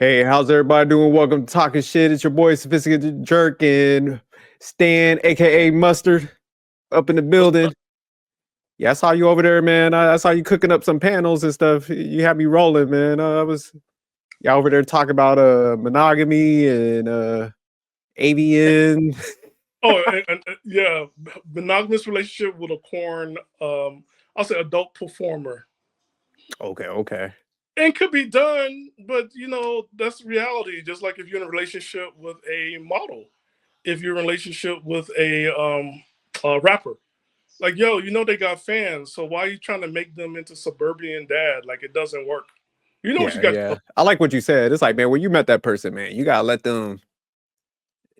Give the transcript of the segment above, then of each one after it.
Hey, how's everybody doing? Welcome to Talking Shit. It's your boy Sophisticated Jerk and Stan, aka Mustard, up in the What's up? building. Yeah, I saw you over there, man. I saw you cooking up some panels and stuff. You had me rolling, man. I was over there talking about monogamy and avian. Yeah, monogamous relationship with a corn, I'll say adult performer. Okay. And could be done, but that's reality. Just like if you're in a relationship with a model, if you're in a relationship with a rapper, like they got fans, so why are you trying to make them into suburban dad? Like it doesn't work. You know what you got Yeah. I like what you said. It's like, man, when you met that person, man, you gotta let them.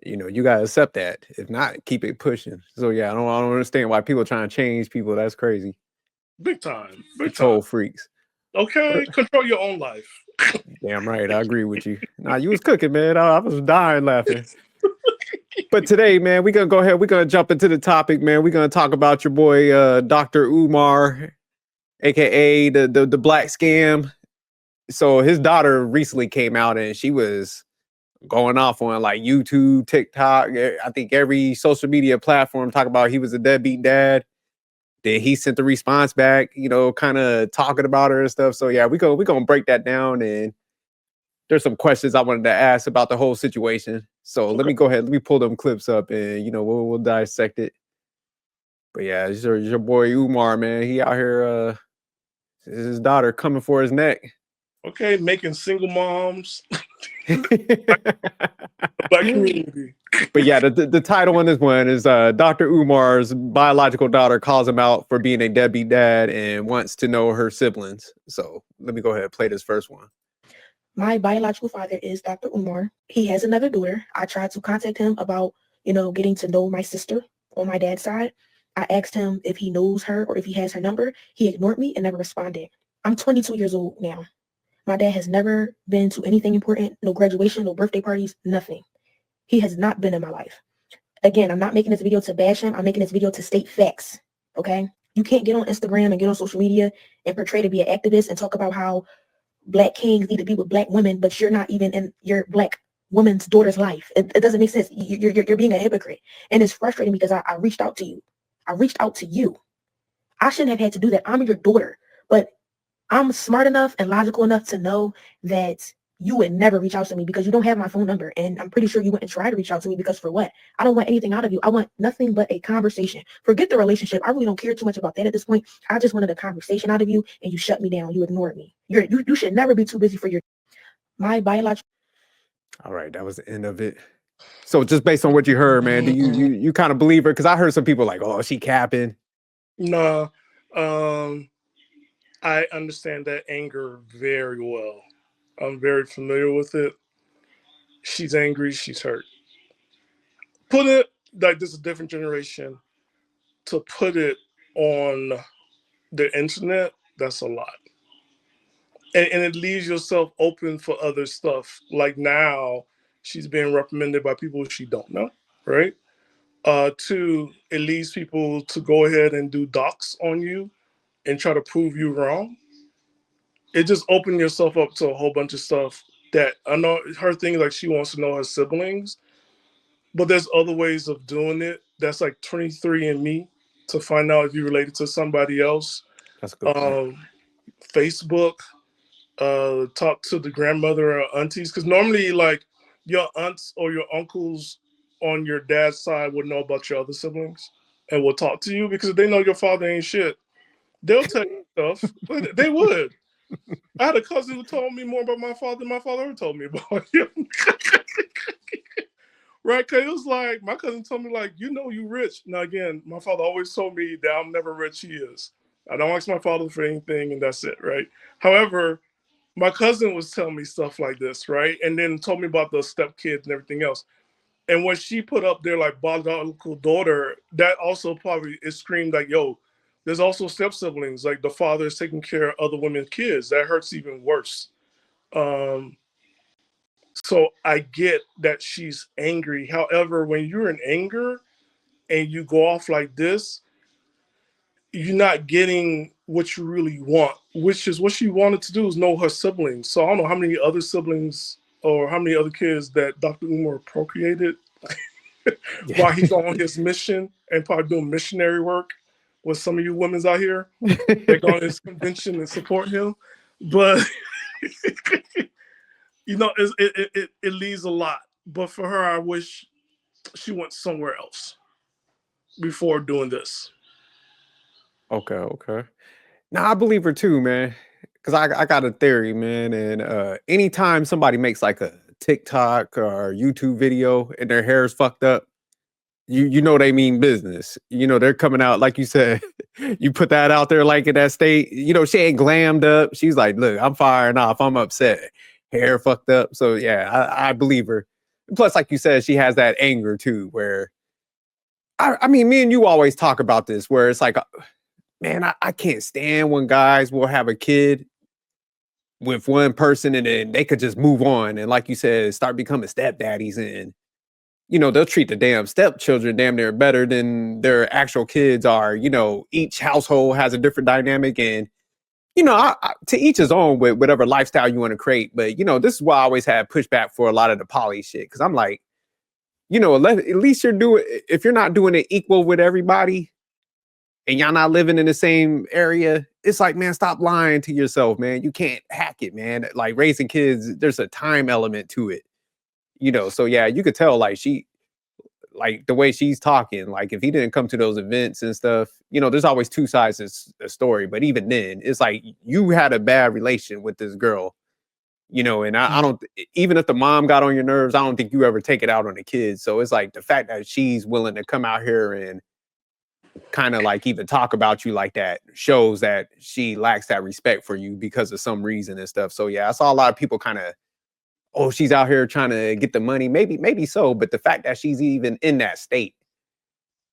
You gotta accept that. If not, keep it pushing. So yeah, I don't understand why people are trying to change people. That's crazy. big time, big time. Control freaks. Okay, control your own life. Damn right, I agree with you. Nah, you was cooking, man. I was dying laughing. But today, man, we're gonna go ahead. We're gonna jump into the topic, man. We're gonna talk about your boy, Dr. Umar, aka the black scam. So his daughter recently came out and she was going off on like YouTube, TikTok. I think every social media platform talk about he was a deadbeat dad. Then he sent the response back, kind of talking about her and stuff. So yeah, we gonna break that down, and there's some questions I wanted to ask about the whole situation. So let Okay. me go ahead. Let me pull them clips up, and we'll dissect it. But yeah, it's your boy Umar, man. He out here. His daughter coming for his neck. Okay, making single moms, black community. But yeah, the title on this one is Dr. Umar's biological daughter calls him out for being a deadbeat dad and wants to know her siblings. So let me go ahead and play this first one. My biological father is Dr. Umar. He has another daughter. I tried to contact him about, getting to know my sister on my dad's side. I asked him if he knows her or if he has her number. He ignored me and never responded. I'm 22 years old now. My dad has never been to anything important, no graduation, no birthday parties, nothing. He has not been in my life. Again, I'm not making this video to bash him. I'm making this video to state facts, okay? You can't get on Instagram and get on social media and portray to be an activist and talk about how black kings need to be with black women, but you're not even in your black woman's daughter's life. It doesn't make sense. You're being a hypocrite. And it's frustrating because I reached out to you. I reached out to you. I shouldn't have had to do that. I'm your daughter. But I'm smart enough and logical enough to know that you would never reach out to me because you don't have my phone number. And I'm pretty sure you wouldn't try to reach out to me because for what? I don't want anything out of you. I want nothing but a conversation. Forget the relationship. I really don't care too much about that at this point. I just wanted a conversation out of you and you shut me down. You ignored me. You should never be too busy for my biological. All right, that was the end of it. So just based on what you heard, man, do you kind of believe her? Because I heard some people like, oh, she capping. No, I understand that anger very well. I'm very familiar with it. She's angry. She's hurt. Put it like this is a different generation. To put it on the internet, that's a lot. And it leaves yourself open for other stuff. Like now, she's being reprimanded by people she don't know, right? Two, it leads people to go ahead and do docs on you and try to prove you wrong. It just opened yourself up to a whole bunch of stuff that I know her thing like she wants to know her siblings, but there's other ways of doing it. That's like 23 and Me to find out if you related to somebody else. That's a good point. Facebook, talk to the grandmother or aunties because normally like your aunts or your uncles on your dad's side would know about your other siblings and will talk to you because they know your father ain't shit. They'll tell you stuff. They would. I had a cousin who told me more about my father than my father ever told me about him. Right? Cause it was like my cousin told me, like, you rich. Now again, my father always told me that I'm never rich. He is. I don't ask my father for anything, and that's it, right? However, my cousin was telling me stuff like this, right? And then told me about the stepkids and everything else. And when she put up their like biological daughter, that also probably it screamed like, yo, there's also step siblings. Like the father is taking care of other women's kids. That hurts even worse. Um, so I get that she's angry. However, when you're in anger and you go off like this, you're not getting what you really want, which is what she wanted to do is know her siblings. So I don't know how many other siblings or how many other kids that Dr. Umar procreated while he's on his mission and probably doing missionary work with some of you women's out here that go on his convention and support him. But it leaves a lot. But for her, I wish she went somewhere else before doing this. Okay. Now I believe her too, man. Cause I got a theory, man. And anytime somebody makes like a TikTok or YouTube video and their hair is fucked up, you know they mean business. You know, they're coming out, like you said, you put that out there like in that state, you know, she ain't glammed up. She's like, look, I'm firing off. I'm upset. Hair fucked up. So yeah, I believe her. Plus, like you said, she has that anger too, where I mean, me and you always talk about this, where it's like, man, I can't stand when guys will have a kid with one person and then they could just move on. And like you said, start becoming stepdaddies and you know, they'll treat the damn stepchildren damn near better than their actual kids are. You know, each household has a different dynamic and, you know, to each his own with whatever lifestyle you want to create. But, you know, this is why I always had pushback for a lot of the poly shit. Cause I'm like, you know, at least you're doing, if you're not doing it equal with everybody and y'all not living in the same area, it's like, man, stop lying to yourself, man. You can't hack it, man. Like raising kids, there's a time element to it. You know, so yeah, you could tell like like the way she's talking, like if he didn't come to those events and stuff, you know, there's always two sides to a story. But even then, it's like you had a bad relation with this girl, you know, and I don't, even if the mom got on your nerves, I don't think you ever take it out on the kids. So it's like the fact that she's willing to come out here and kind of like even talk about you like that shows that she lacks that respect for you because of some reason and stuff. So yeah, I saw a lot of people kind of, oh, she's out here trying to get the money. Maybe so. But the fact that she's even in that state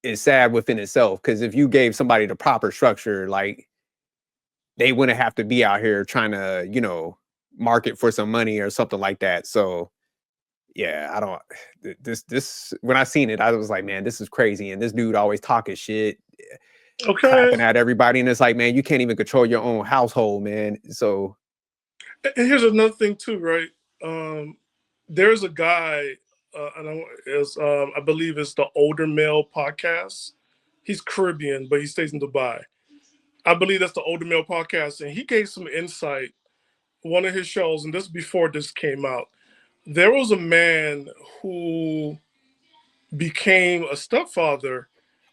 is sad within itself. Because if you gave somebody the proper structure, like they wouldn't have to be out here trying to, you know, market for some money or something like that. So yeah, I don't this when I seen it, I was like, man, this is crazy. And this dude always talking shit, clapping at everybody. And it's like, man, you can't even control your own household, man. So and here's another thing too, right? There's a guy, I believe it's the Older Male podcast. He's Caribbean, but he stays in Dubai. I believe that's the Older Male podcast, and he gave some insight. One of his shows, and this before this came out, there was a man who became a stepfather.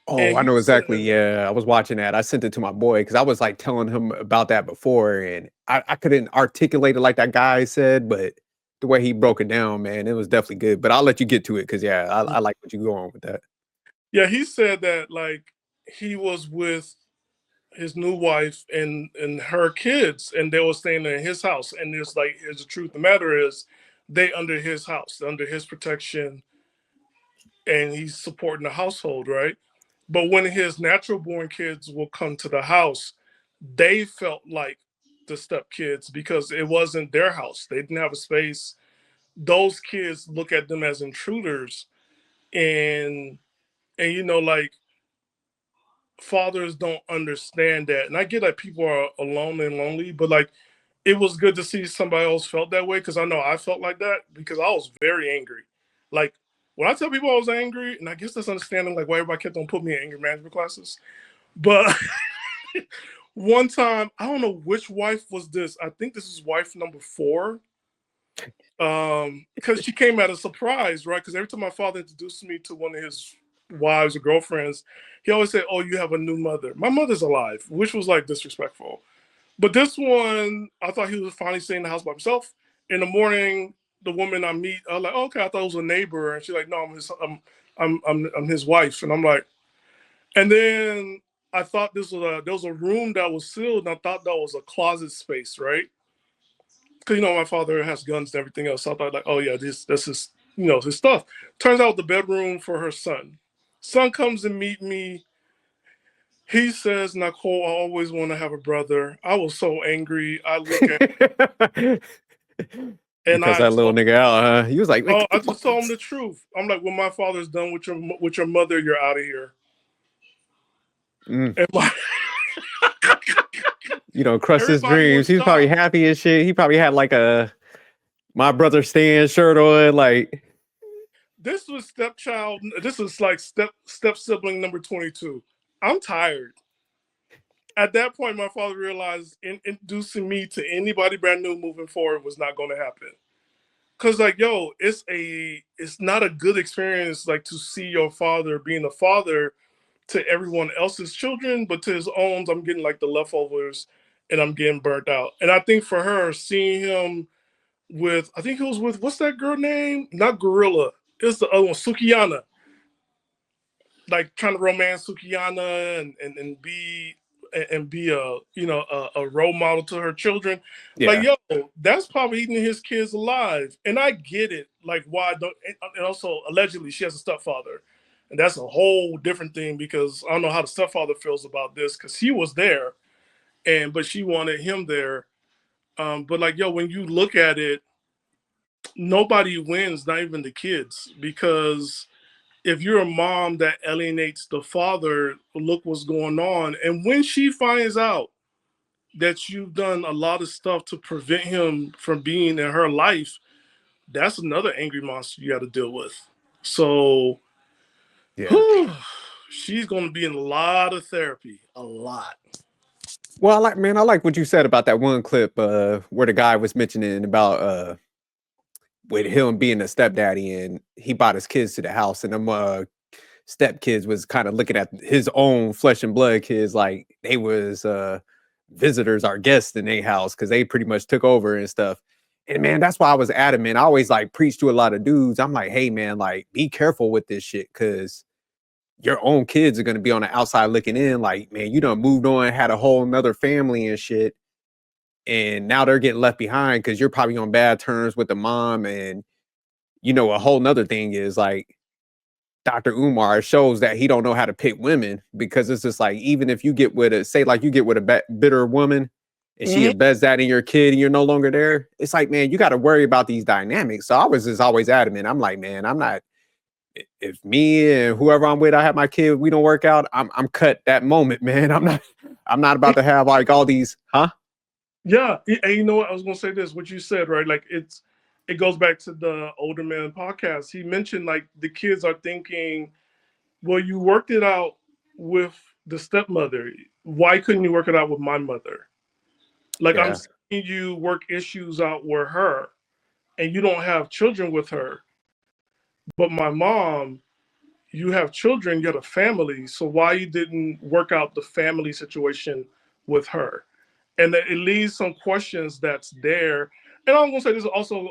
oh, I know exactly. Yeah, I was watching that. I sent it to my boy because I was like telling him about that before, and I couldn't articulate it like that guy said, but the way he broke it down, man, it was definitely good. But I'll let you get to it because yeah, I like what you go on with that. Yeah, he said that like he was with his new wife and her kids, and they were staying in his house. And it's like, here's the truth. The matter is, they under his house, under his protection, and he's supporting the household, right? But when his natural born kids will come to the house, they felt like the step kids because it wasn't their house. They didn't have a space. Those kids look at them as intruders, and you know, like fathers don't understand that. And I get that people are alone and lonely, but like it was good to see somebody else felt that way because I know I felt like that because I was very angry. Like when I tell people I was angry, and I guess that's understanding like why everybody kept on putting me in anger management classes. But one time, I don't know which wife was this. I think this is wife number 4. Because she came at a surprise, right? Because every time my father introduced me to one of his wives or girlfriends, he always said, "Oh, you have a new mother." My mother's alive, which was like disrespectful. But this one, I thought he was finally staying in the house by himself. In the morning, the woman I meet, I was like, oh, "Okay, I thought it was a neighbor," and she's like, "No, I'm his wife," and I'm like, and then I thought there was a room that was sealed, and I thought that was a closet space, right? Because you know my father has guns and everything else. So I thought like, oh yeah, this is his stuff. Turns out the bedroom for her son. Son comes to meet me. He says, "Nicole, I always want to have a brother." I was so angry. I look at and Because that little nigga out, he was like, oh, I just told him the truth. I'm like, when my father's done with your mother, you're out of here. And you know, crushed his dreams. He's probably happy as shit. He probably had like a My brother Stan shirt on, like. This was stepchild. This was like step sibling number 22. I'm tired. At that point, my father realized introducing me to anybody brand new moving forward was not going to happen. Cause like, yo, it's not a good experience like to see your father being a father to everyone else's children, but to his own, I'm getting like the leftovers and I'm getting burnt out. And I think for her, seeing him with, I think he was with, what's that girl name? Not Gorilla. It's the other one, Sukiyana. Like trying to romance Sukiyana and be a a role model to her children. Like, Yeah. yo, that's probably eating his kids alive. And I get it. Like, why don't, and also allegedly she has a stepfather. And that's a whole different thing because I don't know how the stepfather feels about this because he was there but she wanted him there. But like, yo, when you look at it, nobody wins, not even the kids, because if you're a mom that alienates the father, look what's going on. And when she finds out that you've done a lot of stuff to prevent him from being in her life, that's another angry monster you got to deal with. So, Yeah. whew, she's going to be in a lot of therapy, a lot. Well, I like what you said about that one clip where the guy was mentioning about with him being a stepdaddy and he brought his kids to the house and them step kids was kind of looking at his own flesh and blood kids like they was visitors or guests in their house because they pretty much took over and stuff. And man, that's why I was adamant. I always like preach to a lot of dudes. I'm like, hey man, like be careful with this shit because your own kids are gonna be on the outside looking in. Like, man, you done moved on, had a whole nother family and shit, and now they're getting left behind because you're probably on bad terms with the mom. And a whole nother thing is like Dr. Umar shows that he don't know how to pick women because it's just like even if you get with a say like you get with a bitter woman and she Mhm. embeds that in your kid and you're no longer there, it's like man, you got to worry about these dynamics. So I was just always adamant. I'm like, man, I'm not. If me and whoever I'm with, I have my kid, we don't work out. I'm cut that moment, man. I'm not about to have like all these, huh? Yeah, and you know what? I was going to say this. What you said, right? Like it goes back to the older man podcast. He mentioned like the kids are thinking, well, you worked it out with the stepmother. Why couldn't you work it out with my mother? Like I'm Yeah, seeing you work issues out with her, and you don't have children with her. But my mom, you have children, you have a family. So why you didn't work out the family situation with her? And it leaves some questions that's there. And I'm gonna say this also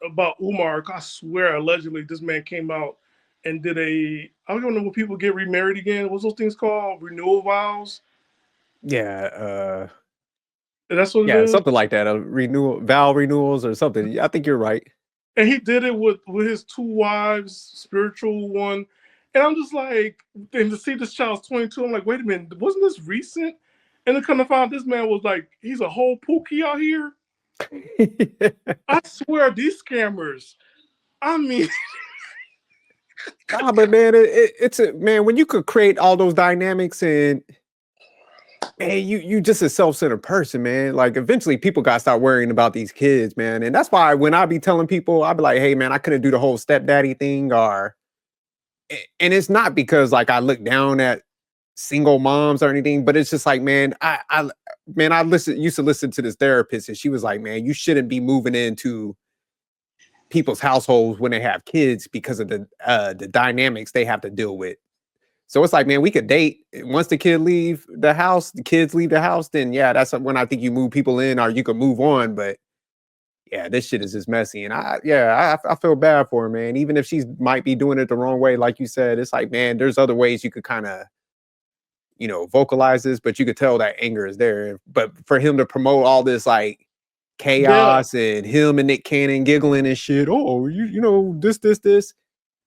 about Umar. I swear, allegedly, this man came out and did I don't know when people get remarried again. What's those things called? Renewal vows. yeah, That's what it yeah, is. something like that. A renewal, vow renewals or something. Yeah, I think you're right. And he did it with his two wives, spiritual one. And I'm just like, and to see this child's 22, I'm like, wait a minute, wasn't this recent? And then come to find this man was like, he's a whole pookie out here. I swear, these scammers. I mean, Nah, but man, it's a man when you could create all those dynamics and man, you just a self-centered person, man. Like eventually people gotta start worrying about these kids, man. And that's why when I be telling people, I'll be like, hey man, I couldn't do the whole stepdaddy thing, or and it's not because like I look down at single moms or anything, but it's just like, man, I used to listen to this therapist, and she was like, man, you shouldn't be moving into people's households when they have kids because of the dynamics they have to deal with. So it's like, man, we could date once the kids leave the house, then yeah, that's when I think you move people in or you can move on. But yeah, this shit is just messy. And I feel bad for her, man. Even if she might be doing it the wrong way, like you said, it's like, man, there's other ways you could kind of, vocalize this, but you could tell that anger is there. But for him to promote all this like yeah. chaos and him and Nick Cannon giggling and shit, oh, this.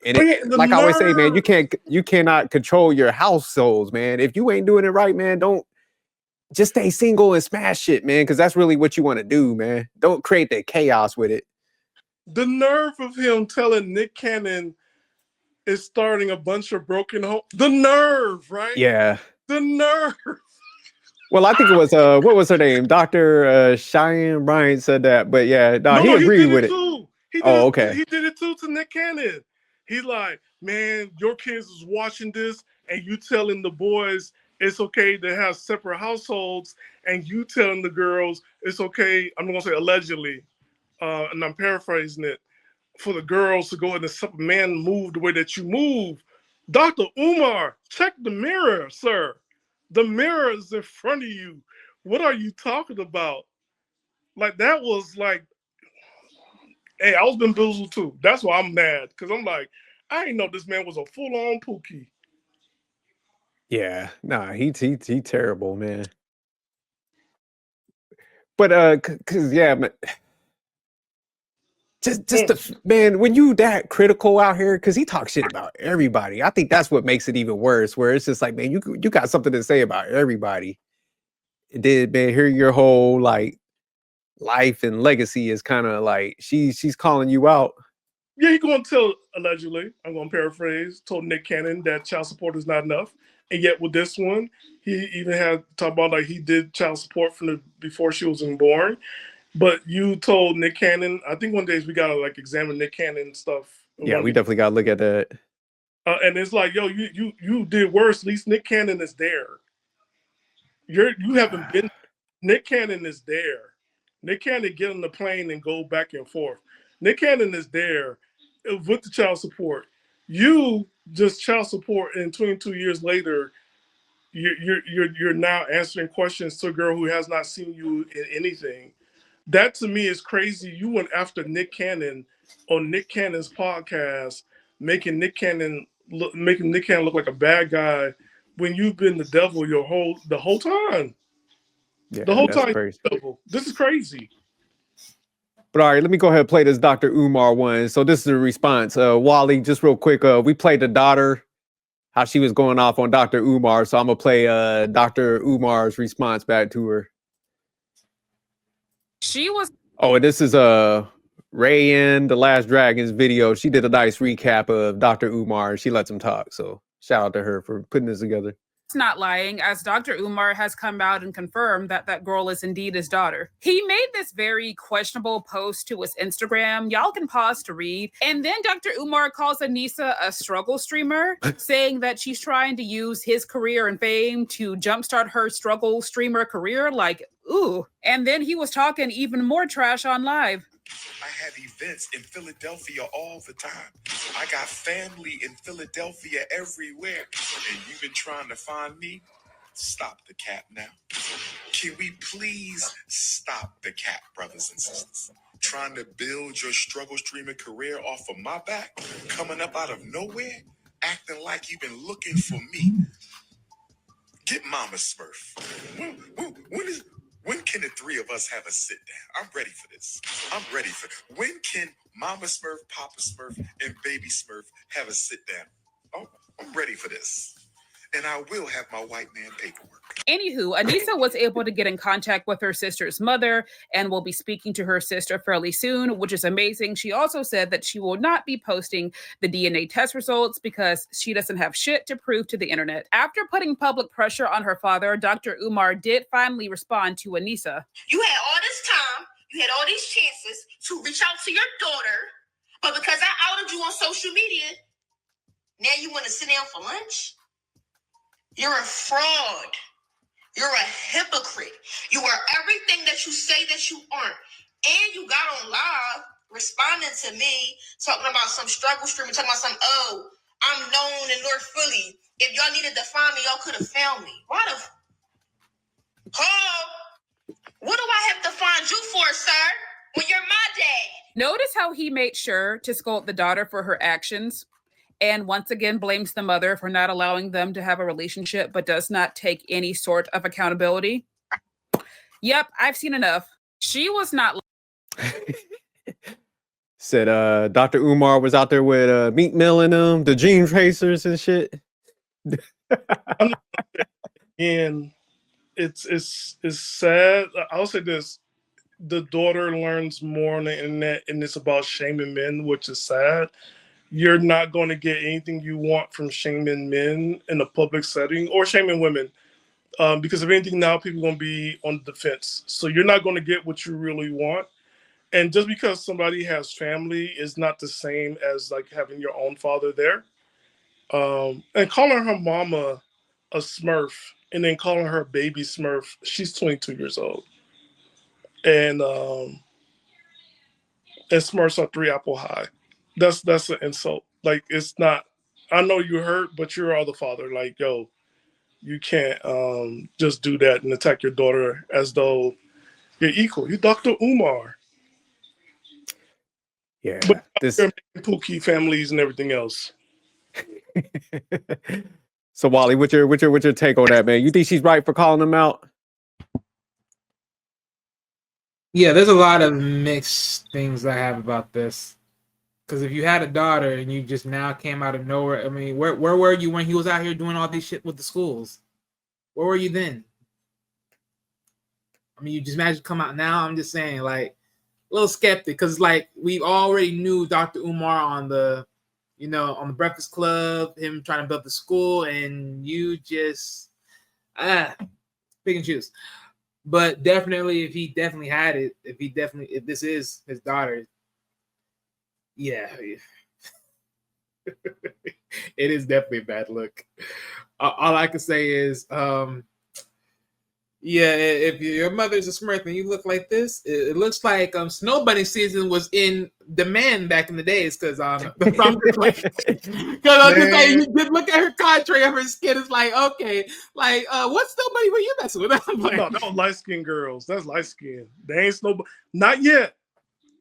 And it, The like I always say, man, nerve. you cannot control your households, man. If you ain't doing it right, man, don't just stay single and smash shit, man, because that's really what you want to do, man. Don't create that chaos with it. The nerve of him telling Nick Cannon is starting a bunch of broken homes. The nerve, right? Yeah. The nerve. Well, I think it was what was her name? Dr. Cheyenne Bryant said that, but yeah, no, he No, he agreed did with it it. too. Oh, okay. He did it too to Nick Cannon. He's like, man, your kids is watching this, and you telling the boys it's okay to have separate households, and you telling the girls it's okay. I'm gonna say allegedly, and I'm paraphrasing it, for the girls to go in the separate man move the way that you move. Dr. Umar, check the mirror, sir. The mirror is in front of you. What are you talking about? Like that was like, hey, I was bamboozled too. That's why I'm mad, because I'm like, I didn't know this man was a full-on Pookie. Yeah, nah, he terrible, man. But cause yeah, man, just man, when you that critical out here, cause he talks shit about everybody. I think that's what makes it even worse. Where it's just like, man, you got something to say about everybody. And then, man, hear your whole like life and legacy is kind of like she's calling you out. Yeah, he going to tell, allegedly, I'm going to paraphrase, told Nick Cannon that child support is not enough. And yet with this one, he even had talked about like he did child support from before she was even born. But you told Nick Cannon, I think one day we got to like examine Nick Cannon stuff. Yeah, we definitely got to look at that. And it's like, yo, you did worse. At least Nick Cannon is there. You haven't been. Nick Cannon is there. Nick Cannon get on the plane and go back and forth. Nick Cannon is there with the child support. You just child support, and 22 years later, you're now answering questions to a girl who has not seen you in anything. That to me is crazy. You went after Nick Cannon on Nick Cannon's podcast, making Nick Cannon look like a bad guy when you've been the devil the whole time. Yeah, the whole that's time. crazy. This is crazy. But all right, let me go ahead and play this Dr. Umar one. So this is a response. Wally, just real quick. We played the daughter, how she was going off on Dr. Umar. So I'm gonna play Dr. Umar's response back to her. She was. Oh, and this is Ray in The Last Dragon's video. She did a nice recap of Dr. Umar. She lets him talk. So shout out to her for putting this together. Not lying, as Dr. Umar has come out and confirmed that that girl is indeed his daughter. He made this very questionable post to his Instagram. Y'all can pause to read. And then Dr. Umar calls Anissa a struggle streamer, saying that she's trying to use his career and fame to jumpstart her struggle streamer career. Like, ooh. And then he was talking even more trash on live. I have events in Philadelphia all the time. I got family in Philadelphia everywhere. And you've been trying to find me? Stop the cap now. Can we please stop the cap, brothers and sisters? Trying to build your struggle streaming career off of my back? Coming up out of nowhere? Acting like you've been looking for me? Get Mama Smurf. When can the three of us have a sit down? I'm ready for this. When can Mama Smurf, Papa Smurf, and Baby Smurf have a sit down? Oh, I'm ready for this. And I will have my white man paperwork. Anywho, Anissa was able to get in contact with her sister's mother and will be speaking to her sister fairly soon, which is amazing. She also said that she will not be posting the DNA test results because she doesn't have shit to prove to the internet. After putting public pressure on her father, Dr. Umar did finally respond to Anissa. You had all this time, you had all these chances to reach out to your daughter, but because I outed you on social media, now you want to sit down for lunch? You're a fraud. You're a hypocrite. You are everything that you say that you aren't. And you got on live responding to me, talking about some struggle streaming, talking about some, oh, I'm known in North Philly. If y'all needed to find me, y'all could have found me. Why the what do I have to find you for, sir? When you're my dad. Notice how he made sure to scold the daughter for her actions, and once again blames the mother for not allowing them to have a relationship, but does not take any sort of accountability. Yep, I've seen enough. She was not. Said Dr. Umar was out there with Meat Mill and them, the Gene Tracers and shit. And it's sad. I'll say this. The daughter learns more on the internet, and it's about shaming men, which is sad. You're not going to get anything you want from shaming men in a public setting or shaming women. Because if anything now, people are going to be on the defense. So you're not going to get what you really want. And just because somebody has family is not the same as like having your own father there. And calling her mama a Smurf and then calling her baby Smurf, she's 22 years old. And Smurfs are 3 apple high. That's an insult. Like it's not. I know you hurt, but you're all the father. Like yo, you can't just do that and attack your daughter as though you're equal. You Dr. Umar. Yeah, But this. you're making Pookie families and everything else. So Wally, what's your take on that, man? You think she's right for calling him out? Yeah, there's a lot of mixed things I have about this. Because if you had a daughter and you just now came out of nowhere, I mean, where were you when he was out here doing all this shit with the schools? Where were you then? I mean, you just imagine come out now. I'm just saying, like, a little skeptic because, like, we already knew Dr. Umar on the Breakfast Club, him trying to build the school, and you just pick and choose. But definitely, if he definitely had it, if this is his daughter, yeah, it is definitely a bad look. All I can say is, yeah, if your mother's a Smurf and you look like this, it looks like Snow Bunny season was in demand back in the days. Because I'm just like, you just look at her contrary of her skin. It's like, okay, like what Snow Bunny were you messing with? I'm like, No, that was light skinned girls. That's light skinned. They ain't Snow Bunny. Not yet.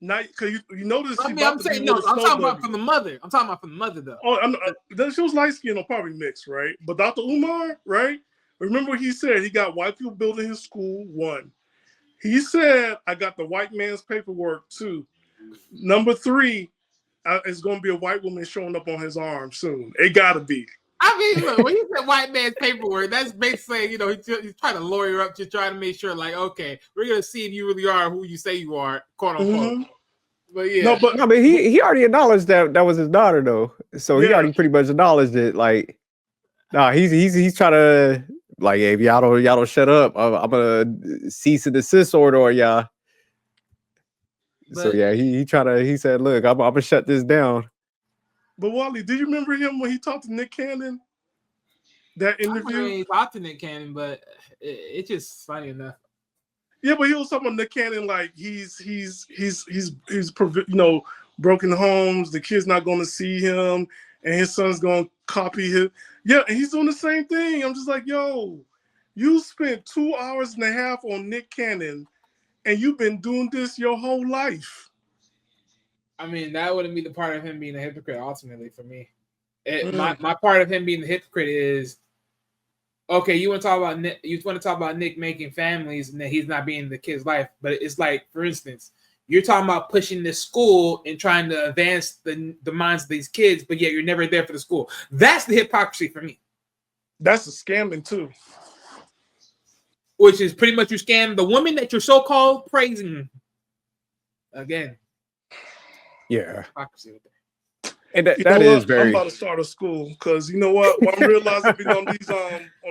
Not because you notice. I mean, I'm saying no. I'm talking about from the mother. I'm talking about from the mother though. Oh, she was light skinned or probably mixed, right? But Dr. Umar, right? Remember what he said? He got white people building his school. 1. He said, I got the white man's paperwork. 2. Number 3, it's going to be a white woman showing up on his arm soon. It got to be. I mean, look, when he said white man's paperwork, that's basically, he's trying to lawyer up to try to make sure, like, okay, we're going to see if you really are who you say you are, quote unquote. Mm-hmm. But yeah. No, but he already acknowledged that was his daughter, though. So he already pretty much acknowledged it. Like, nah, he's trying to, like, hey, if y'all don't shut up, I'm gonna cease and desist order on y'all. So yeah, he said, look, I'm gonna shut this down. But Wally, do you remember him when he talked to Nick Cannon? That interview? I he talked to Nick Cannon, but it's just funny enough. Yeah, but he was talking about Nick Cannon like he's broken homes. The kid's not going to see him, and his son's going to copy him. Yeah, and he's doing the same thing. I'm just like, yo, you spent 2.5 hours on Nick Cannon, and you've been doing this your whole life. I mean, that wouldn't be the part of him being a hypocrite. Ultimately, for me, my part of him being the hypocrite is, okay, you want to talk about Nick, Nick making families and that he's not being in the kid's life. But it's like, for instance, you're talking about pushing this school and trying to advance the minds of these kids, but yet you're never there for the school. That's the hypocrisy for me. That's a scamming too. Which is pretty much you scam the woman that you're so-called praising. Again. Yeah. Hypocrisy with that. And that is very. I'm about to start a school because you know what? What I'm realizing being on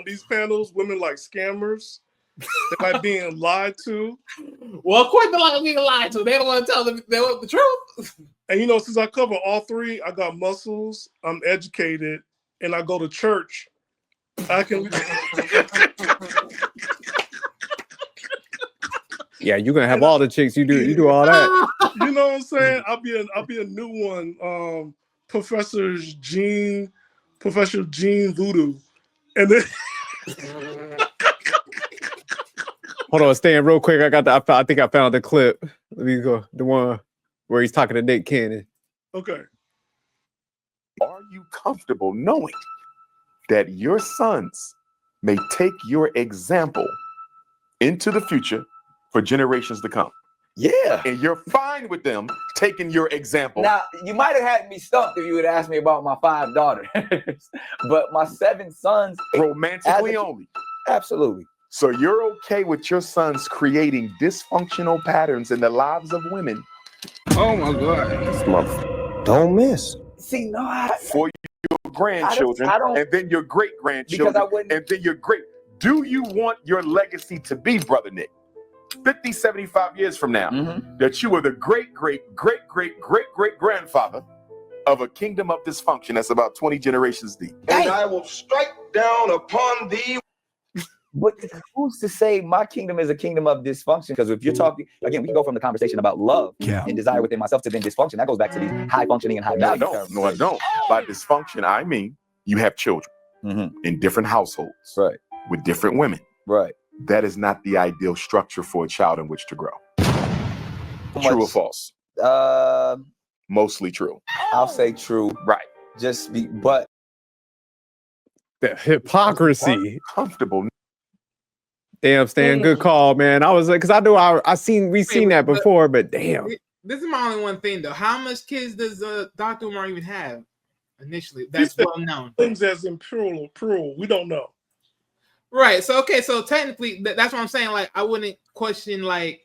these panels, women like scammers. They like being lied to. Well, of course they like being lied to. They don't want to tell them the truth. And since I cover all 3, I got muscles. I'm educated, and I go to church. I can. Yeah, you're gonna have all the chicks. You do all that. You know what I'm saying? I'll be a new one. Professor Gene Voodoo, and then. Hold on, Stan, real quick. I think I found the clip. Let me go. The one where he's talking to Nick Cannon. Okay. Are you comfortable knowing that your sons may take your example into the future for generations to come? Yeah. And you're fine with them taking your example. Now, you might have had me stumped if you would ask me about my 5 daughters, but my 7 sons. Romantically only. Absolutely. So you're okay with your sons creating dysfunctional patterns in the lives of women? Oh my God. This motherfucker don't miss. See, no, for your grandchildren, and then your great-grandchildren, and then your great. Do you want your legacy to be, Brother Nick? 50, 75 years from now, that you were the great, great, great, great, great, great grandfather of a kingdom of dysfunction that's about 20 generations deep. And I will strike down upon thee. But who's to say my kingdom is a kingdom of dysfunction? Because if you're talking, again, we can go from the conversation about love and desire within myself to then dysfunction. That goes back to these high functioning and high value. No, I don't. By dysfunction, I mean you have children in different households with different women. Right. That is not the ideal structure for a child in which to grow. True or false? Mostly true. I'll say true. Right. But the hypocrisy. Comfortable. Damn, Stan, good call, man. I was like, because I know we've seen that before, but damn. This is my only one thing though. How much kids does Dr. Umar even have initially? That's well known. Things as in plural, we don't know. Right. So technically, that's what I'm saying. Like, I wouldn't question I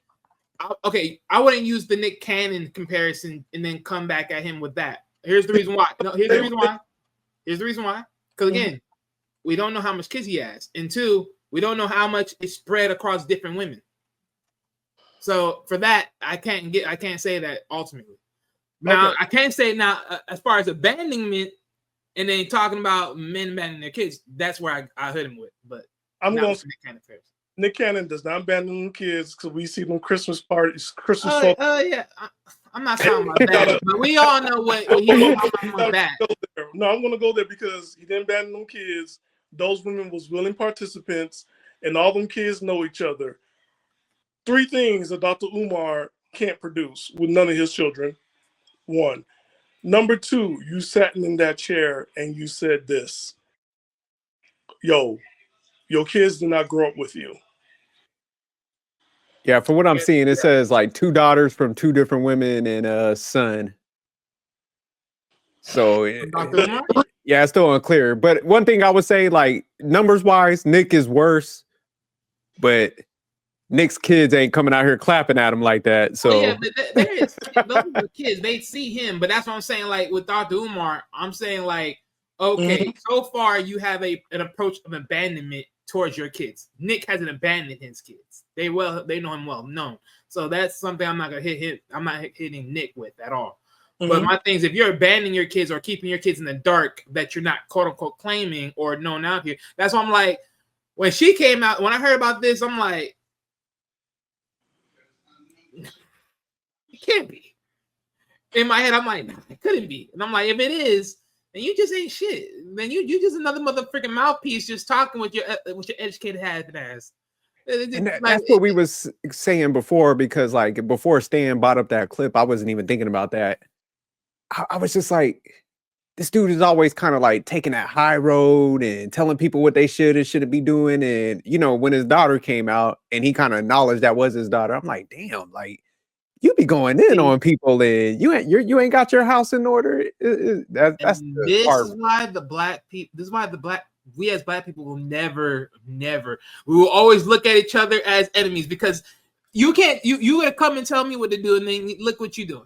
wouldn't use the Nick Cannon comparison and then come back at him with that. Here's the reason why. Here's the reason why. Because again, we don't know how much kids he has, and two, we don't know how much is spread across different women. So for that, I can't say that ultimately. Now I can't say as far as abandonment and then talking about men abandoning their kids. That's where I hit him with. But I'm going to Nick Cannon does not abandon the kids because we see them Christmas parties, yeah. I'm not talking about that, but we all know what he's talking about that. No, I'm going to go there because he didn't abandon them kids. Those women was willing participants, and all them kids know each other. 3 things that Dr. Umar can't produce with none of his children. 1. Number 2, you sat in that chair and you said this. Yo, your kids did not grow up with you. Yeah, from what I'm seeing, it says like 2 daughters from 2 different women and a son. So yeah, it's still unclear. But one thing I would say, like numbers wise, Nick is worse, but Nick's kids ain't coming out here clapping at him like that. So yeah, but there is those are the kids. They see him, but that's what I'm saying. Like with Dr. Umar, I'm saying like, okay, so far you have an approach of abandonment towards your kids. Nick hasn't abandoned his kids. They know him well known. So that's something I'm not gonna hit. I'm not hitting Nick with at all. But my thing is, if you're abandoning your kids or keeping your kids in the dark that you're not quote unquote claiming or known out here, that's why I'm like, when she came out, when I heard about this, I'm like, it can't be. In my head, I'm like, nah, it couldn't be. And I'm like, if it is, then you just ain't shit. Then you just another motherfucking mouthpiece just talking with your educated ass. And that's what we was saying before, because like before Stan brought up that clip, I wasn't even thinking about that. I was just like, this dude is always kind of like taking that high road and telling people what they should and shouldn't be doing. And, you know, when his daughter came out and he kind of acknowledged that was his daughter, I'm like, damn, like you be going in on people and you ain't got your house in order. That's this is why the black people, we as black people will never, we will always look at each other as enemies, because you can't, you gonna come and tell me what to do and then look what you're doing.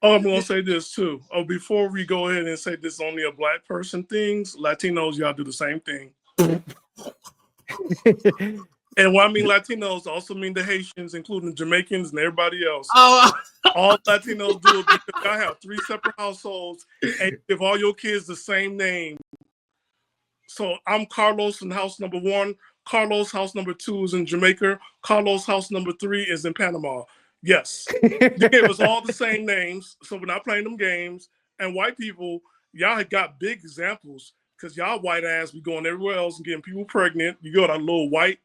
Oh, I'm gonna say this too. Oh, before we go ahead and say this is only a black person things, Latinos, y'all do the same thing. And when I mean Latinos, I also mean the Haitians, including Jamaicans and everybody else. Oh, all Latinos do it because y'all have 3 separate households and give all your kids the same name. So I'm Carlos in house number 1. Carlos house number 2 is in Jamaica. Carlos house number 3 is in Panama. Yes, they gave us all the same names, so we're not playing them games. And white people, y'all had got big examples because y'all white ass be going everywhere else and getting people pregnant. You got a little white,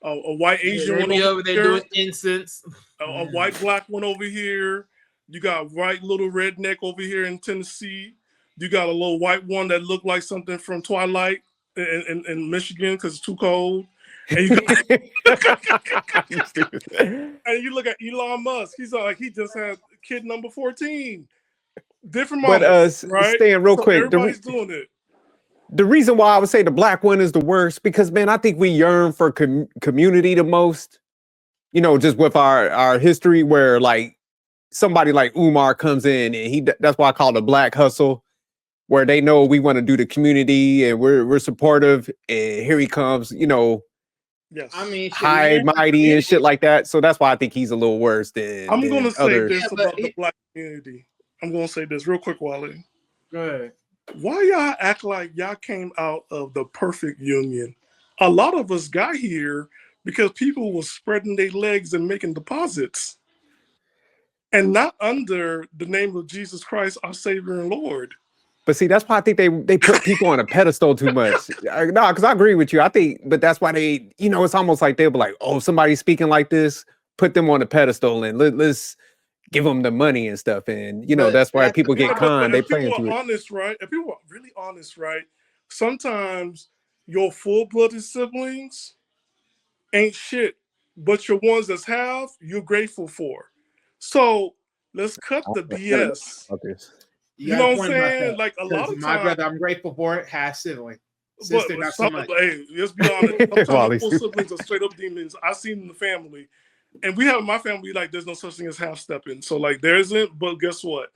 a white Asian one over there doing incense, a white black one over here. You got a white little redneck over here in Tennessee. You got a little white one that looked like something from Twilight in Michigan because it's too cold. And you look at Elon Musk. He's like, he just had kid number 14. Different models, but right? Stan, real quick, everybody's doing it. The reason why I would say the black one is the worst, because man, I think we yearn for community the most. You know, just with our history, where like somebody like Umar comes in and that's why I call it a black hustle, where they know we want to do the community and we're supportive. And here he comes, you know, Yes. I mean, shit, high, mighty, and shit like that. So that's why I think he's a little worse than. I'm gonna say other. this about the black community. I'm gonna say this real quick, Wally. Go ahead. Why y'all act like y'all came out of the perfect union? A lot of us got here because people were spreading their legs and making deposits, and not under the name of Jesus Christ, our Savior and Lord. But see, that's why I think they put people on a pedestal too much. No, because I agree with you. I think, but that's why they, it's almost like they'll be like, oh, somebody's speaking like this, put them on a pedestal and let's give them the money and stuff. And that's why people get conned. They play into it. Honest, right? If people are really honest, right? Sometimes your full-blooded siblings ain't shit, but your ones that have, you're grateful for. So let's cut the BS. You know what I'm saying? Like a lot of my times, brother, I'm grateful for it. Has sibling, sister, not so much. Hey, let's be honest. Sometimes full siblings are straight up demons. I seen in the family, and we have in my family like there's no such thing as half stepping. So like there isn't. But guess what?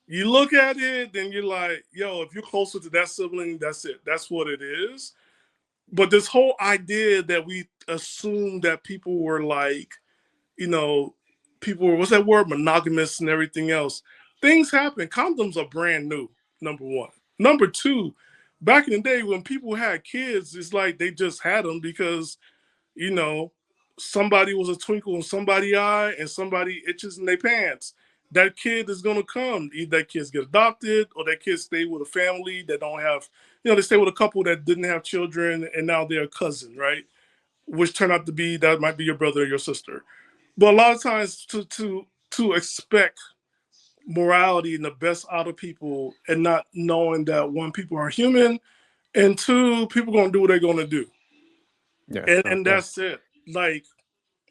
You look at it, then you're like, yo, if you're closer to that sibling, that's it. That's what it is. But this whole idea that we assume that people were like, people were, what's that word, monogamous and everything else. Things happen. Condoms are brand new, number one. Number two, back in the day when people had kids, it's like they just had them because, somebody was a twinkle in somebody's eye and somebody itches in their pants. That kid is going to come. Either that kids get adopted or that kids stay with a family that don't have, they stay with a couple that didn't have children and now they're a cousin, right? Which turned out to be, that might be your brother or your sister. But a lot of times to expect morality and the best out of people and not knowing that one, people are human, and two, people going to do what they're going to do. Yeah, and that's it. Like,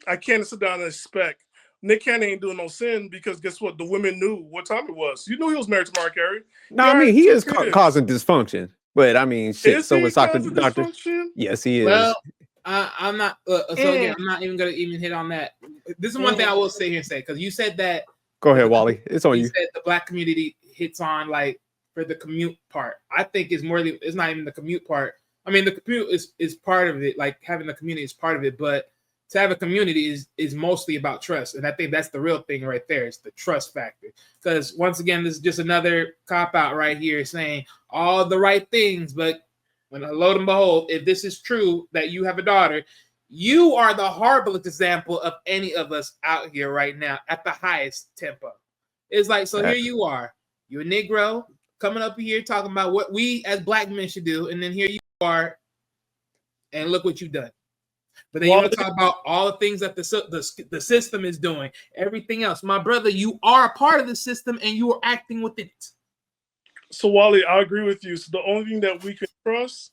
I can't sit down and expect Nick Cannon ain't doing no sin because guess what? The women knew what time it was. You knew he was married to Mariah Carey. No, I mean, he is causing dysfunction. But I mean, shit. Is so he was causing Dr. dysfunction? Yes, he is. Well, I'm not. Again, I'm not even gonna even hit on that. This is one thing I will sit here and say because you said that. Go ahead, Wally. It's on you. You said the black community hits on like for the commute part. I think it's more. It's not even the commute part. I mean, the commute is part of it. Like having the community is part of it, but to have a community is mostly about trust, and I think that's the real thing right there. It's the trust factor. Because once again, this is just another cop out right here saying all the right things, but when lo and behold, if this is true that you have a daughter, you are the horriblest example of any of us out here right now at the highest tempo. It's like, so here you are, you're a Negro coming up here talking about what we as black men should do, and then here you are, and look what you've done. But then you want to talk about all the things that the system is doing, everything else. My brother, you are a part of the system, and you are acting within it. So, Wally, I agree with you. So the only thing that we can trust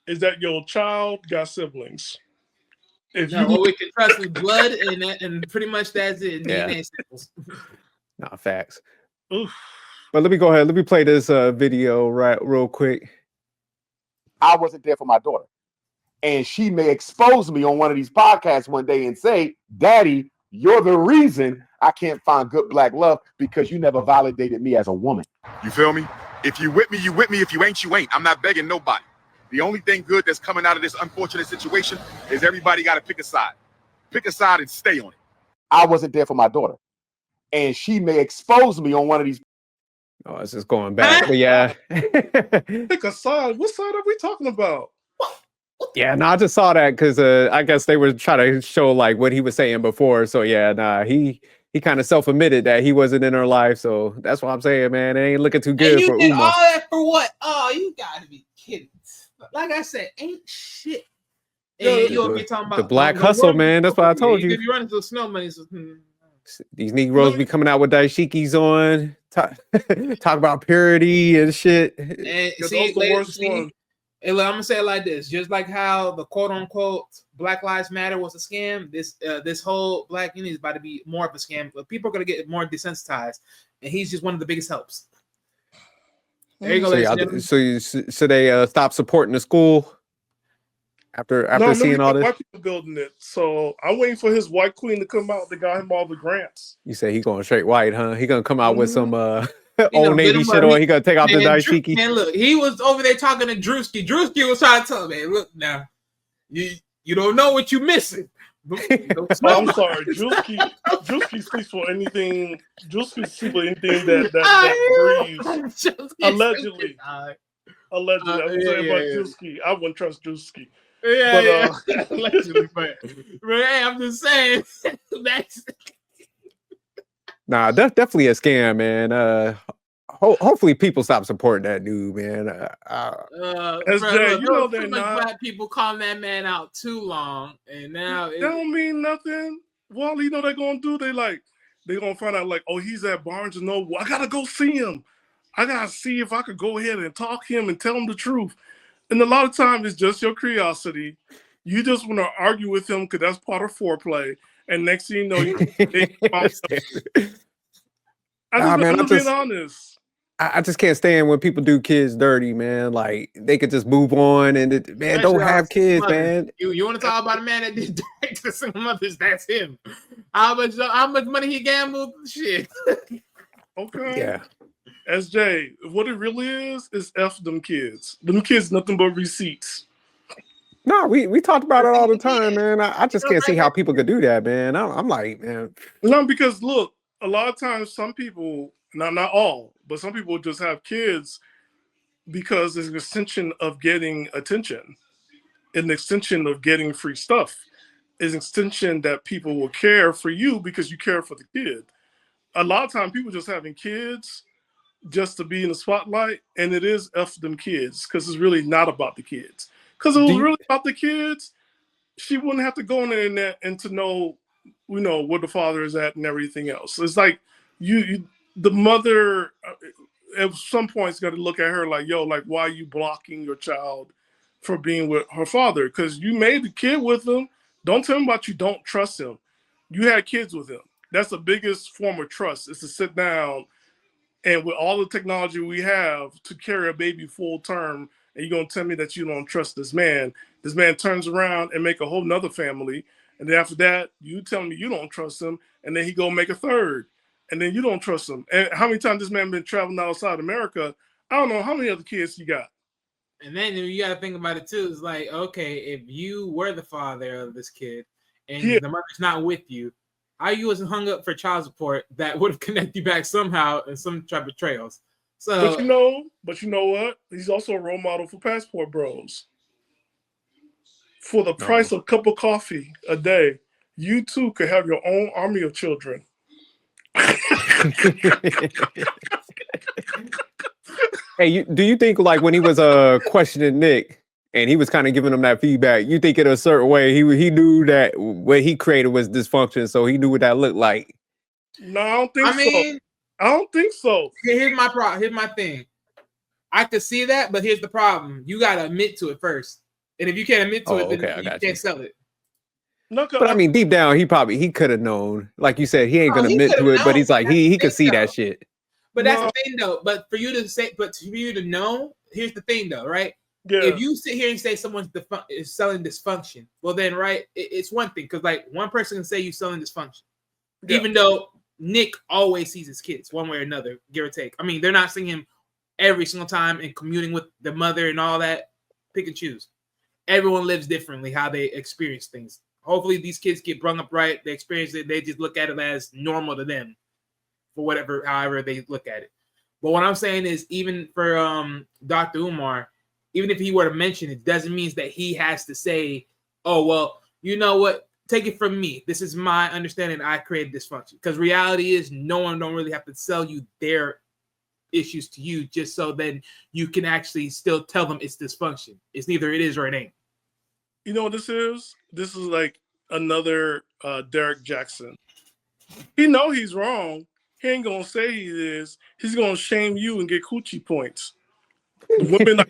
is that your child got siblings. What we can trust is blood, and pretty much that's it. Yeah. Nah, facts. Oof. But let me go ahead. Let me play this video real quick. I wasn't there for my daughter. And she may expose me on one of these podcasts one day and say, Daddy, you're the reason I can't find good black love because you never validated me as a woman. You feel me? If you with me, you with me. If you ain't, you ain't. I'm not begging nobody. The only thing good that's coming out of this unfortunate situation is everybody got to pick a side. Pick a side and stay on it. I wasn't there for my daughter. And she may expose me on one of these. Oh, it's just going back. But yeah. Pick a side. What side are we talking about? Yeah, no, I just saw that because I guess they were trying to show like what he was saying before. So yeah, nah, he kind of self-admitted that he wasn't in her life. So that's what I'm saying, man. It ain't looking too good for did Umar. all that for what? Oh, you gotta be kidding. Like I said, ain't shit. And you over here talking about the black hustle, man. That's what I told you. If you run into the snow money, these Negroes be coming out with dashikis on, talk about purity and shit. And see, and look, I'm gonna say it like this: just like how the quote unquote Black Lives Matter was a scam, this whole black unity is about to be more of a scam. But people are gonna get more desensitized, and he's just one of the biggest helps. There you go. So they stop supporting the school after seeing all this. White people building it, so I'm waiting for his white queen to come out. That got him all the grants. You say he going straight white, huh? He gonna come out with some Old Navy shit on. He gonna take off the dashiki. Man, look, he was over there talking to Drewski. Drewski was trying to tell him, man, look now, You don't know what you're missing. I'm sorry, Drewski sleeps for anything. Drewski sleeps for anything that breathes. Allegedly. Allegedly, I'm saying about Drewski. I wouldn't trust Drewski. Allegedly, but hey, I'm just saying that's. Nah, that's definitely a scam, man. Hopefully people stop supporting that dude, man. SJ, you know they're not. Black people calling that man out too long, and now it don't mean nothing. Well, you know they're gonna do. They're gonna find out like, oh, he's at Barnes and Noble. I gotta go see him. I gotta see if I could go ahead and talk him and tell him the truth. And a lot of times it's just your curiosity. You just want to argue with him because that's part of foreplay. And next thing you know, I'm just being honest. I just can't stand when people do kids dirty, man. Like they could just move on and don't have kids, man. You want to talk about a man that did direct to single mothers? That's him. How much money he gambled? Shit. Okay. Yeah. SJ, what it really is F them kids. Them kids nothing but receipts. No, we talked about it all the time, man. I just can't see how people could do that, man. I'm like, man. No, because look, a lot of times some people, not all, but some people just have kids because it's an extension of getting attention, an extension of getting free stuff. It's an extension that people will care for you because you care for the kid. A lot of times people just having kids just to be in the spotlight, and it is F them kids because it's really not about the kids. Because if it was really about the kids, she wouldn't have to go on the internet and to know, where the father is at and everything else. It's like you the mother at some point is got to look at her like, yo, like, why are you blocking your child for being with her father? Because you made the kid with him. Don't tell him about you don't trust him. You had kids with him. That's the biggest form of trust, is to sit down and with all the technology we have to carry a baby full term, and you're going to tell me that you don't trust this man. This man turns around and make a whole nother family. And then after that, you tell me you don't trust him. And then he go make a third. And then you don't trust him. And how many times this man been traveling outside America? I don't know how many other kids he got. And then you got to think about it too. It's like, okay, if you were the father of this kid and the mother's not with you, how you wasn't hung up for child support that would have connected you back somehow in some type of trails. So, but you know what? He's also a role model for passport bros. For the price of a cup of coffee a day, you too could have your own army of children. Hey, do you think like when he was questioning Nick and he was kind of giving him that feedback, you think in a certain way he knew that what he created was dysfunction, so he knew what that looked like? No, I don't think so. I don't think so. Here's my problem. Here's my thing. I could see that, but here's the problem. You got to admit to it first. And if you can't admit to it, then you can't sell it. No, but I mean, deep down, he could have known. Like you said, he ain't gonna admit to it, but he's like he could see that shit. But that's the thing, though. But for you to know, here's the thing, though, right? Yeah. If you sit here and say someone's is selling dysfunction, well, then, right, it's one thing because like one person can say you're selling dysfunction, even though Nick always sees his kids one way or another, give or take. I mean, they're not seeing him every single time and communing with the mother and all that. Pick and choose. Everyone lives differently how they experience things. Hopefully these kids get brung up right. They experience it. They just look at it as normal to them for however they look at it. But what I'm saying is even for Dr. Umar, even if he were to mention it, doesn't mean that he has to say, oh, well, you know what? Take it from me. This is my understanding. I created dysfunction. Because reality is no one don't really have to sell you their issues to you just so then you can actually still tell them it's dysfunction. It's neither it is or it ain't. You know what this is? This is like another Derek Jackson. He know he's wrong. He ain't gonna say he is. He's gonna shame you and get coochie points. The women are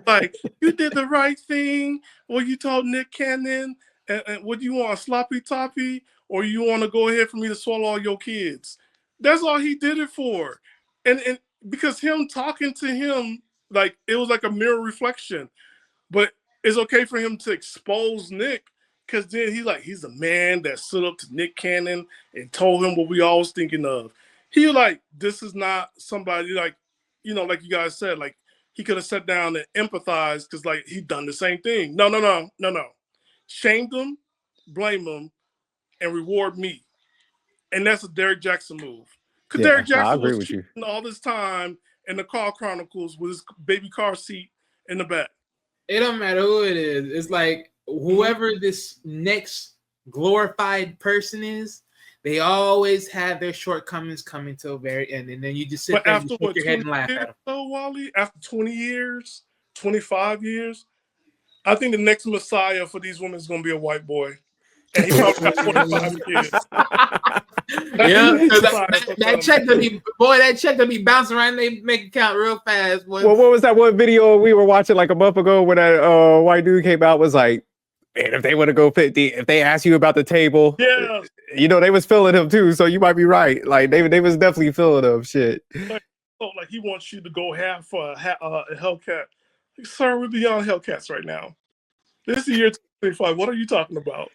like, you did the right thing, or you told Nick Cannon, and what do you want, a sloppy toppy, or you want to go ahead for me to swallow all your kids? That's all he did it for. And because him talking to him, like it was like a mirror reflection. But it's okay for him to expose Nick because then he's a man that stood up to Nick Cannon and told him what we all was thinking of. He like, this is not somebody like, like you guys said, like he could have sat down and empathized because like he done the same thing. No. shame them, blame them, and reward me. And that's a Derek Jackson move. Because Yeah, Derek Jackson I agree was with you. cheating all this time in the Car Chronicles with his baby car seat in the back. It don't matter who it is. It's like whoever this next glorified person is, they always have their shortcomings coming till very end, and then you just sit But there after and shake your head and 20 laugh years, at them. though, Wally, after 20 years, 25 years, I think the next Messiah for these women is going to be a white boy. And he probably got 25 kids. Yeah, that check to be bouncing around they make account real fast. Boy. Well, what was that one video we were watching like a month ago when that white dude came out was like, man, if they want to go 50, if they ask you about the table, yeah, you know, they was feeling him too. So you might be right. Like they was definitely feeling him. Shit. like he wants you to go half for a Hellcat. Like, sir, we're beyond Hellcats right now. This is the year 2025. What are you talking about?